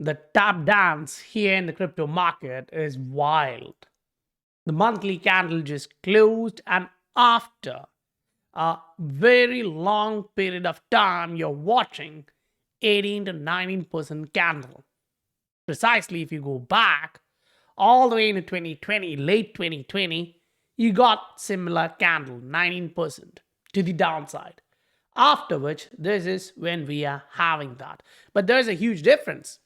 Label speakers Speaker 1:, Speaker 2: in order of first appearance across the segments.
Speaker 1: The tap dance here in the crypto market is wild. The monthly candle just closed, and after a very long period of time, you're watching 18 to 19% candle. Precisely, if you go back all the way into 2020, late 2020, you got similar candle, 19% to the downside. After which, this is when we are having that. But there's a huge difference.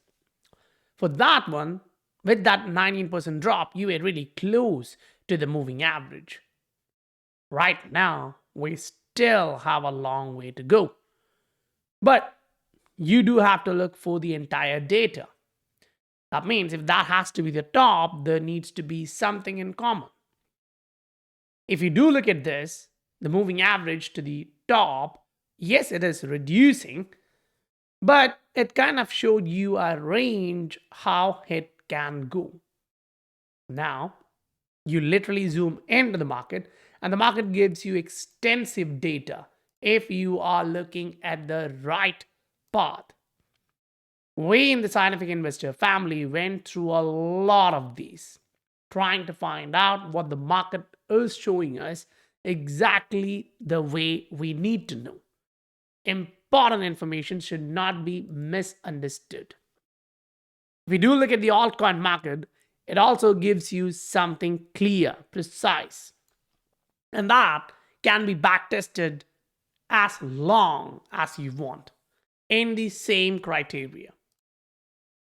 Speaker 1: For that one, with that 19% drop, you were really close to the moving average. Right now, we still have a long way to go. But you do have to look for the entire data. That means if that has to be the top, there needs to be something in common. If you do look at this, the moving average to the top, yes, it is reducing, but it kind of showed you a range how it can go. Now, you literally zoom into the market, and the market gives you extensive data if you are looking at the right path. We in the scientific investor family went through a lot of these, trying to find out what the market is showing us exactly the way we need to know. Important information should not be misunderstood. If we do look at the altcoin market, it also gives you something clear, precise, and that can be backtested as long as you want in the same criteria.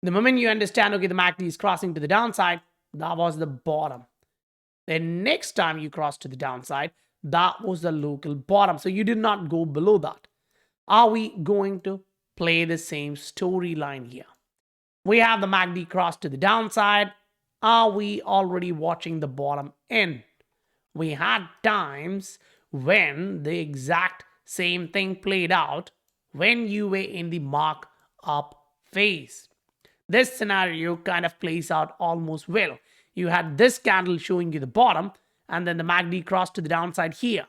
Speaker 1: The moment you understand, okay, the MACD is crossing to the downside, that was the bottom. Then next time you cross to the downside, that was the local bottom. So you did not go below that. Are we going to play the same storyline here? We have the MACD cross to the downside. Are we already watching the bottom end? We had times when the exact same thing played out when you were in the mark up phase. This scenario kind of plays out almost well. You had this candle showing you the bottom, and then the MACD crossed to the downside here.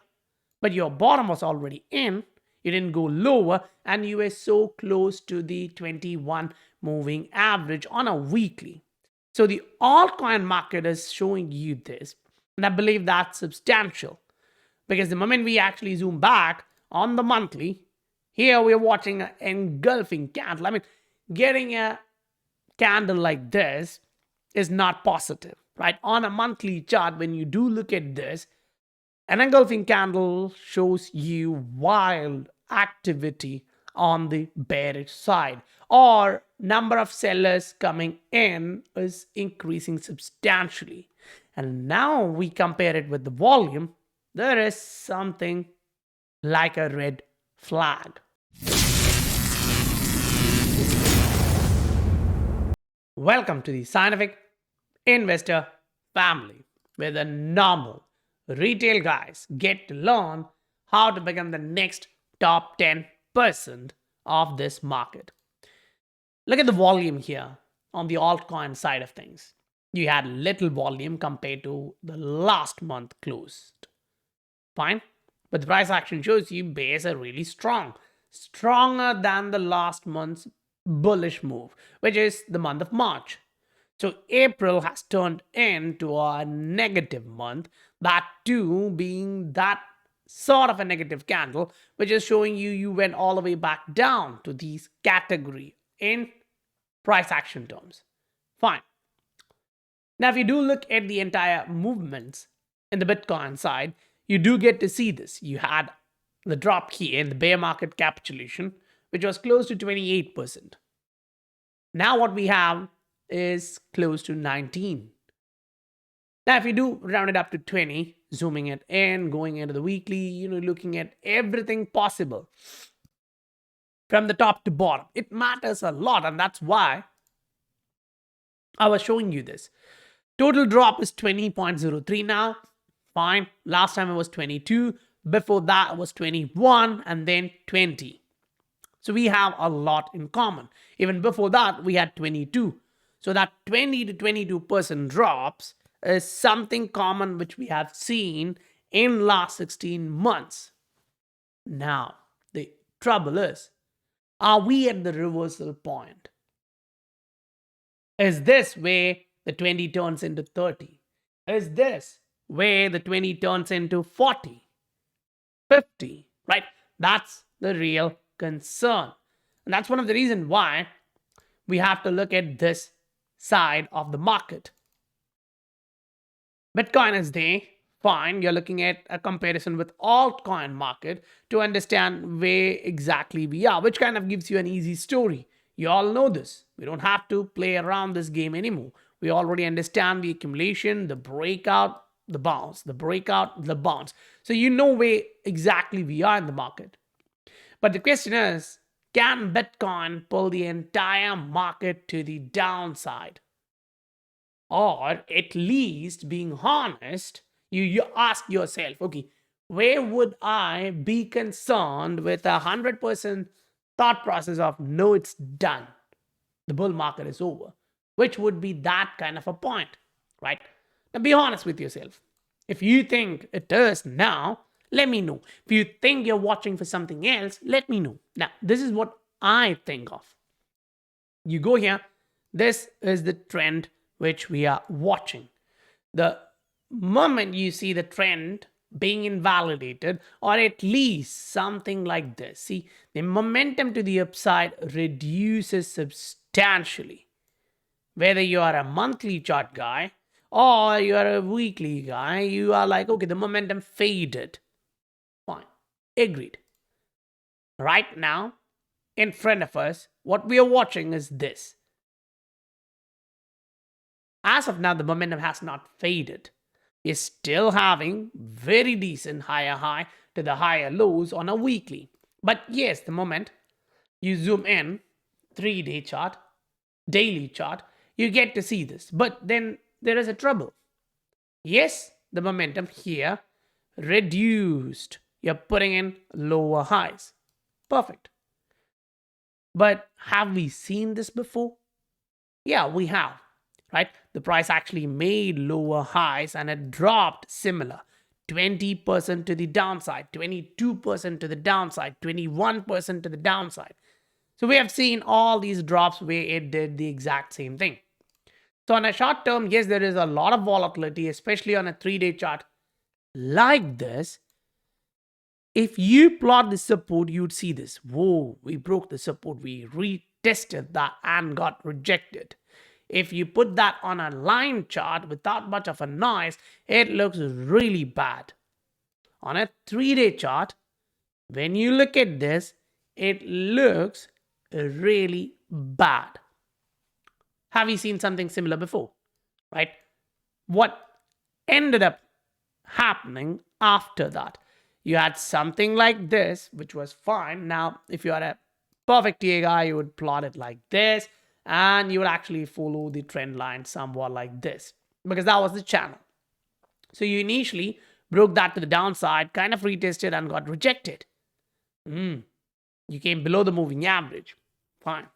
Speaker 1: But your bottom was already in, you didn't go lower, and you were so close to the 21 moving average on a weekly. So the altcoin market is showing you this, and I believe that's substantial. Because the moment we actually zoom back on the monthly, here we're watching an engulfing candle. I mean, getting a candle like this is not positive, right? On a monthly chart, when you do look at this, an engulfing candle shows you wild activity on the bearish side, or number of sellers coming in is increasing substantially. And now we compare it with the volume, there is something like a red flag. Welcome to the scientific investor family, where the normal retail guys get to learn how to become the next top 10% of this market. Look at the volume here on the altcoin side of things. You had little volume compared to the last month closed. Fine. But the price action shows you bears are really strong. Stronger than the last month's bullish move, which is the month of March. So April has turned into a negative month, that too being that sort of a negative candle, which is showing you went all the way back down to these category in price action terms. Fine. Now, if you do look at the entire movements in the Bitcoin side, you do get to see this. You had the drop here in the bear market capitulation, which was close to 28%. Now what we have is close to 19. Now, if you do round it up to 20, zooming it in, going into the weekly, looking at everything possible from the top to bottom, it matters a lot. And that's why I was showing you this. Total drop is 20.03 now. Fine. Last time it was 22. Before that, it was 21 and then 20. So we have a lot in common. Even before that, we had 22. So that 20 to 22% drops is something common which we have seen in last 16 months. Now, the trouble is, are we at the reversal point? Is this where the 20 turns into 30? Is this where the 20 turns into 40, 50, right? That's the real concern. And that's one of the reasons why we have to look at this side of the market. Bitcoin is there, fine. You're looking at a comparison with altcoin market to understand where exactly we are, which kind of gives you an easy story. You all know this. We don't have to play around this game anymore. We already understand the accumulation, the breakout, the bounce, the breakout, the bounce. So you know where exactly we are in the market. But the question is, can Bitcoin pull the entire market to the downside? Or at least, being honest, you ask yourself, okay, where would I be concerned with 100% thought process of no, it's done, the bull market is over? Which would be that kind of a point, right? Now be honest with yourself. If you think it is now, let me know. If you think you're watching for something else, let me know. Now, this is what I think of. You go here, this is the trend which we are watching. The moment you see the trend being invalidated, or at least something like this, see, the momentum to the upside reduces substantially. Whether you are a monthly chart guy or you are a weekly guy, you are like, okay, the momentum faded. Fine. Agreed. Right now, in front of us, what we are watching is this. As of now, the momentum has not faded. We're still having very decent higher high to the higher lows on a weekly. But yes, the moment you zoom in, 3-day chart, daily chart, you get to see this. But then there is a trouble. Yes, the momentum here reduced. You're putting in lower highs. Perfect. But have we seen this before? Yeah, we have, right? The price actually made lower highs and it dropped similar. 20% to the downside, 22% to the downside, 21% to the downside. So we have seen all these drops where it did the exact same thing. So on a short term, yes, there is a lot of volatility, especially on a 3-day chart like this. If you plot the support, you'd see this. Whoa, we broke the support. We retested that and got rejected. If you put that on a line chart without much of a noise, it looks really bad. On a 3-day chart, when you look at this, it looks really bad. Have you seen something similar before? Right? What ended up happening after that? You had something like this, which was fine. Now, if you are a perfect TA guy, you would plot it like this, and you would actually follow the trend line somewhat like this, because that was the channel. So you initially broke that to the downside, kind of retested and got rejected. You came below the moving average. Fine.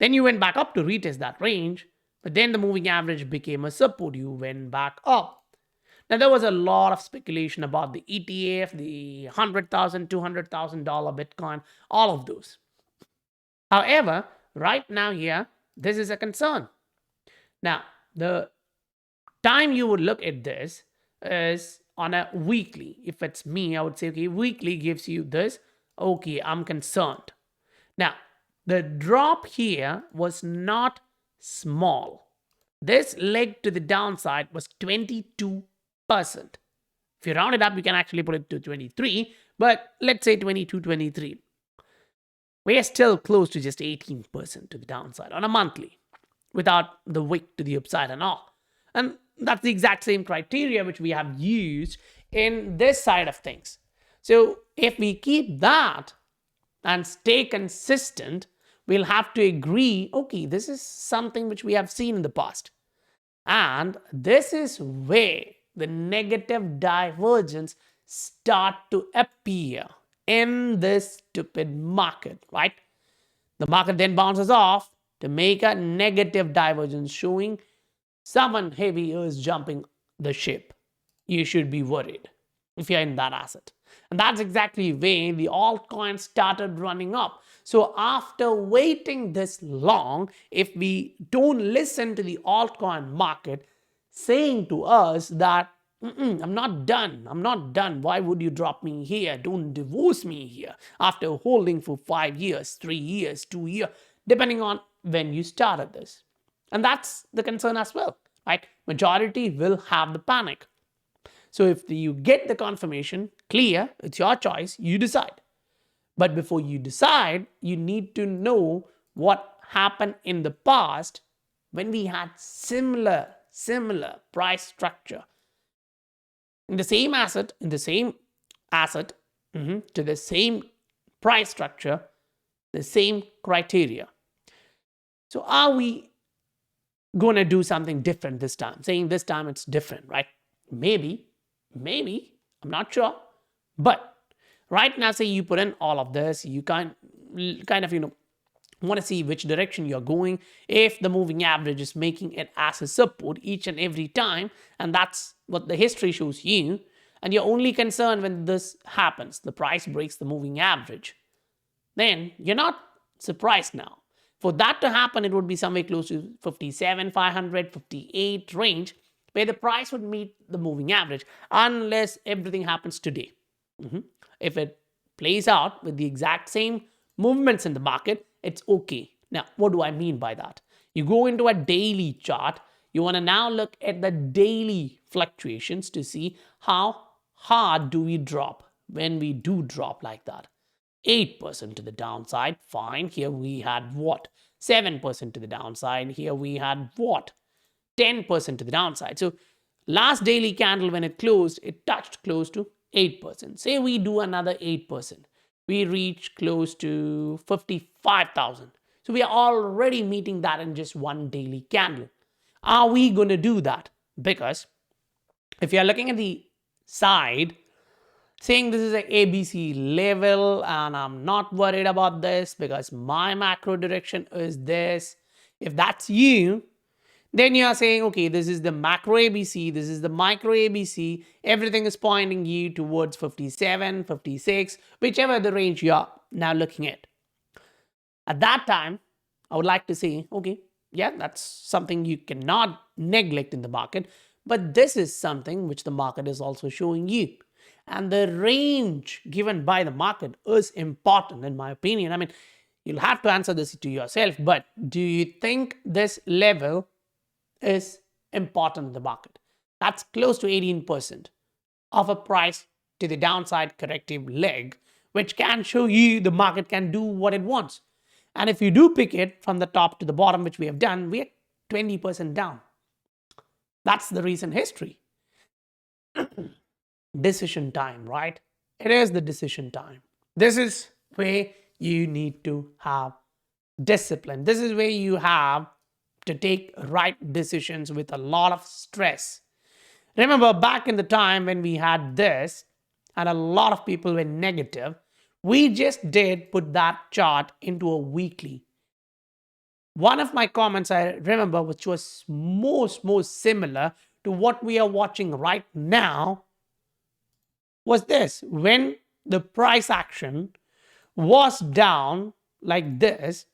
Speaker 1: Then you went back up to retest that range, but then the moving average became a support. You went back up. Now, there was a lot of speculation about the ETF, the $100,000, $200,000 Bitcoin, all of those. However, right now here, this is a concern. Now, the time you would look at this is on a weekly. If it's me, I would say, okay, weekly gives you this. Okay, I'm concerned. Now, the drop here was not small. This leg to the downside was 22%. If you round it up, you can actually put it to 23, but let's say 22, 23. We're still close to just 18% to the downside on a monthly without the wick to the upside and all. And that's the exact same criteria which we have used in this side of things. So if we keep that and stay consistent, we'll have to agree, okay, this is something which we have seen in the past. And this is where the negative divergence start to appear in this stupid market, right? The market then bounces off to make a negative divergence showing someone heavy is jumping the ship. You should be worried. if you're in that asset. And that's exactly where the altcoins started running up. So after waiting this long, if we don't listen to the altcoin market saying to us that, I'm not done. Why would you drop me here? Don't divorce me here after holding for 5 years, 3 years, 2 years, depending on when you started this. And that's the concern as well, right? Majority will have the panic. So if you get the confirmation, clear, it's your choice, you decide. But before you decide, you need to know what happened in the past when we had similar price structure. In the same asset, to the same price structure, the same criteria. So are we going to do something different this time? Saying this time it's different, right? Maybe, I'm not sure. But right now, say you put in all of this, you kind of, want to see which direction you're going. If the moving average is making it as a support each and every time, and that's what the history shows you, and you're only concerned when this happens, the price breaks the moving average, then you're not surprised now. For that to happen, it would be somewhere close to 57,500, 58 range, where the price would meet the moving average, unless everything happens today. If it plays out with the exact same movements in the market, it's okay. Now, what do I mean by that? You go into a daily chart, you want to now look at the daily fluctuations to see how hard do we drop when we do drop like that. 8% to the downside, fine. Here we had what? 7% to the downside. Here we had what? 10% to the downside. So last daily candle when it closed, it touched close to 8%. Say we do another 8%. We reach close to 55,000. So we are already meeting that in just one daily candle. Are we going to do that? Because if you're looking at the side, saying this is an ABC level and I'm not worried about this because my macro direction is this. If that's you, then you are saying, okay, this is the macro ABC, this is the micro ABC, everything is pointing you towards 57, 56, whichever the range you are now looking at. At that time, I would like to say, okay, yeah, that's something you cannot neglect in the market, but this is something which the market is also showing you. And the range given by the market is important, in my opinion. I mean, you'll have to answer this to yourself, but do you think this level is important in the market? That's close to 18% of a price to the downside corrective leg, which can show you the market can do what it wants. And if you do pick it from the top to the bottom, which we have done, we're 20% down. That's the recent history. Decision time, right? It is the decision time. This is where you need to have discipline. This is where you have to take right decisions with a lot of stress. Remember back in the time when we had this and a lot of people were negative, we just did put that chart into a weekly. One of my comments I remember, which was most similar to what we are watching right now, was this. When the price action was down like this,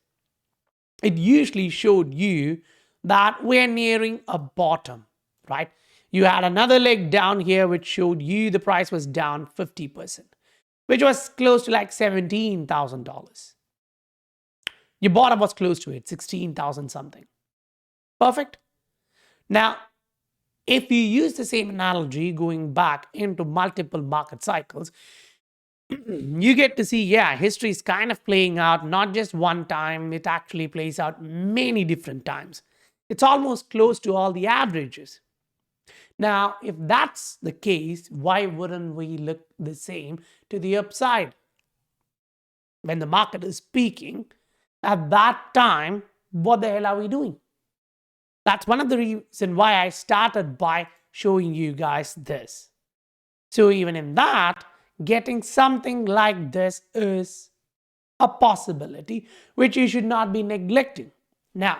Speaker 1: it usually showed you that we're nearing a bottom, right? You had another leg down here which showed you the price was down 50%, which was close to like $17,000. Your bottom was close to it, 16,000 something. Perfect. Now, if you use the same analogy going back into multiple market cycles, you get to see, yeah, history is kind of playing out not just one time, it actually plays out many different times. It's almost close to all the averages. Now, if that's the case, why wouldn't we look the same to the upside? When the market is peaking, at that time, what the hell are we doing? That's one of the reasons why I started by showing you guys this. So even in that, getting something like this is a possibility which you should not be neglecting. Now,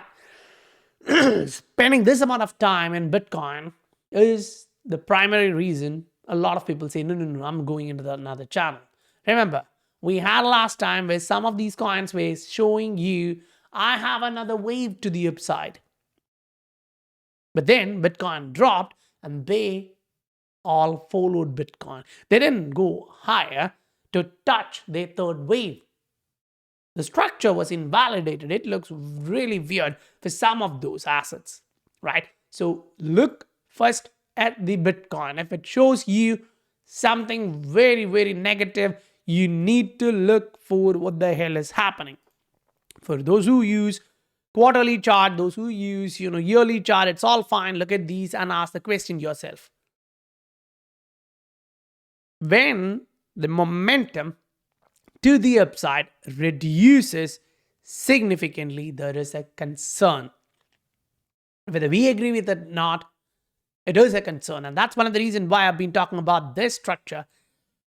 Speaker 1: spending this amount of time in Bitcoin is the primary reason a lot of people say, no, I'm going into another channel. Remember, we had last time where some of these coins were showing you, I have another wave to the upside. But then Bitcoin dropped and they all followed Bitcoin. They didn't go higher to touch their third wave. The structure was invalidated. It looks really weird for some of those assets, right? So look first at the Bitcoin. If it shows you something very, very negative, you need to look for what the hell is happening. For those who use quarterly chart, those who use yearly chart, it's all fine. Look at these and ask the question yourself. When the momentum to the upside reduces significantly, there is a concern. Whether we agree with it or not, it is a concern. And that's one of the reasons why I've been talking about this structure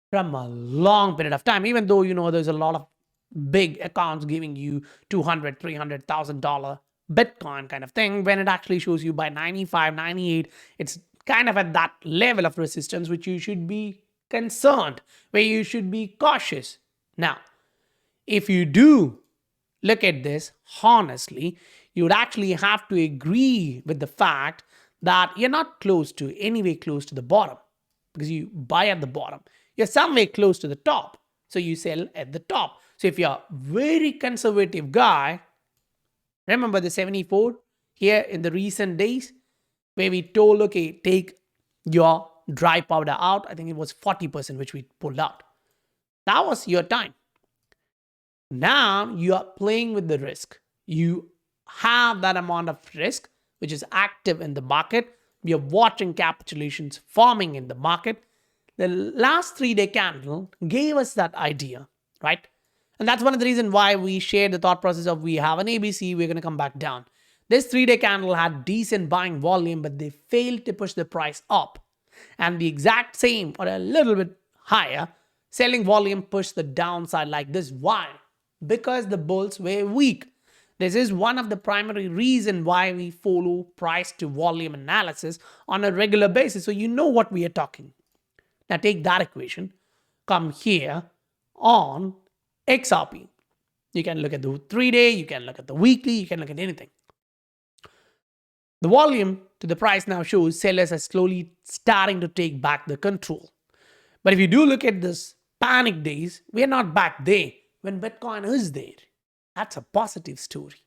Speaker 1: from a long period of time, even though, there's a lot of big accounts giving you $200,000, $300,000 Bitcoin kind of thing. When it actually shows you by 95, 98, it's kind of at that level of resistance, which you should be concerned, where you should be cautious. Now, if you do look at this honestly, you would actually have to agree with the fact that you're not anywhere close to the bottom, because you buy at the bottom. You're somewhere close to the top, so you sell at the top. So if you're a very conservative guy, remember the 74 here in the recent days, where we told, okay, take your dry powder out. I think it was 40%, which we pulled out. That was your time. Now you are playing with the risk. You have that amount of risk, which is active in the market. We are watching capitulations forming in the market. The last 3-day candle gave us that idea, right? And that's one of the reasons why we shared the thought process of, we have an ABC, we're going to come back down. This 3-day candle had decent buying volume, but they failed to push the price up. And the exact same, or a little bit higher, selling volume pushed the downside like this. Why? Because the bulls were weak. This is one of the primary reasons why we follow price to volume analysis on a regular basis, so you know what we are talking. Now take that equation, come here on XRP. You can look at the 3-day, you can look at the weekly, you can look at anything. The volume to the price now shows sellers are slowly starting to take back the control. But if you do look at this panic days, we are not back there when Bitcoin is there. That's a positive story.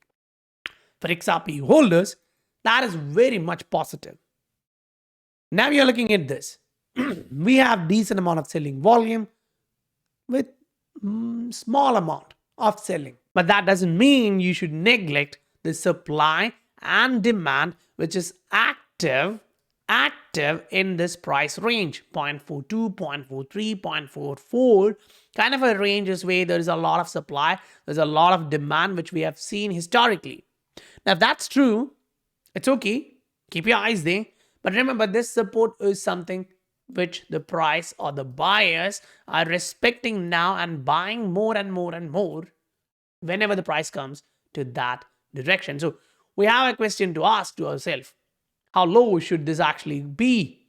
Speaker 1: For XRP holders, that is very much positive. Now you're looking at this. We have decent amount of selling volume with small amount of selling. But that doesn't mean you should neglect the supply and demand, which is active in this price range, 0.42, 0.43, 0.44, kind of a range is where there is a lot of supply, there's a lot of demand, which we have seen historically. Now, if that's true, it's okay. Keep your eyes there. But remember, this support is something which the price or the buyers are respecting now and buying more and more and more whenever the price comes to that direction. So we have a question to ask to ourselves. How low should this actually be?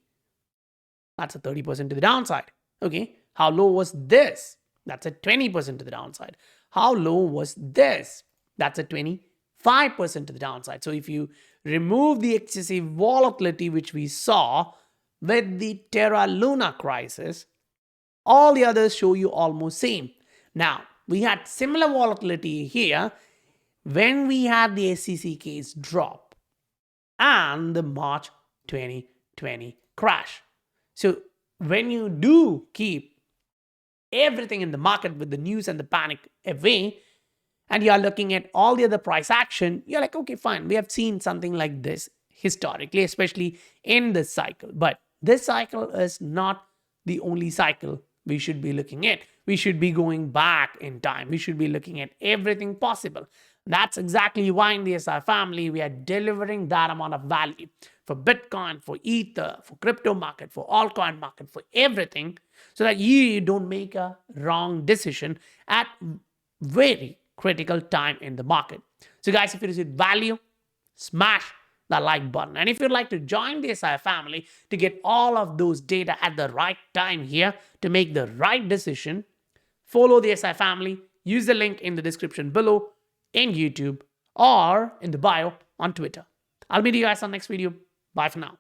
Speaker 1: That's a 30% to the downside. Okay. How low was this? That's a 20% to the downside. How low was this? That's a 25% to the downside. So if you remove the excessive volatility which we saw with the Terra Luna crisis, all the others show you almost same. Now, we had similar volatility here when we had the SEC case drop and the March 2020 crash. So when you do keep everything in the market with the news and the panic away, and you are looking at all the other price action, you're like, okay, fine. We have seen something like this historically, especially in this cycle. But this cycle is not the only cycle we should be looking at. We should be going back in time. We should be looking at everything possible. That's exactly why in the SI family, we are delivering that amount of value for Bitcoin, for Ether, for crypto market, for altcoin market, for everything, so that you don't make a wrong decision at very critical time in the market. So guys, if you receive value, smash that like button. And if you'd like to join the SI family to get all of those data at the right time here to make the right decision, follow the SI family. Use the link in the description below in YouTube or in the bio on Twitter. I'll meet you guys on the next video. Bye for now.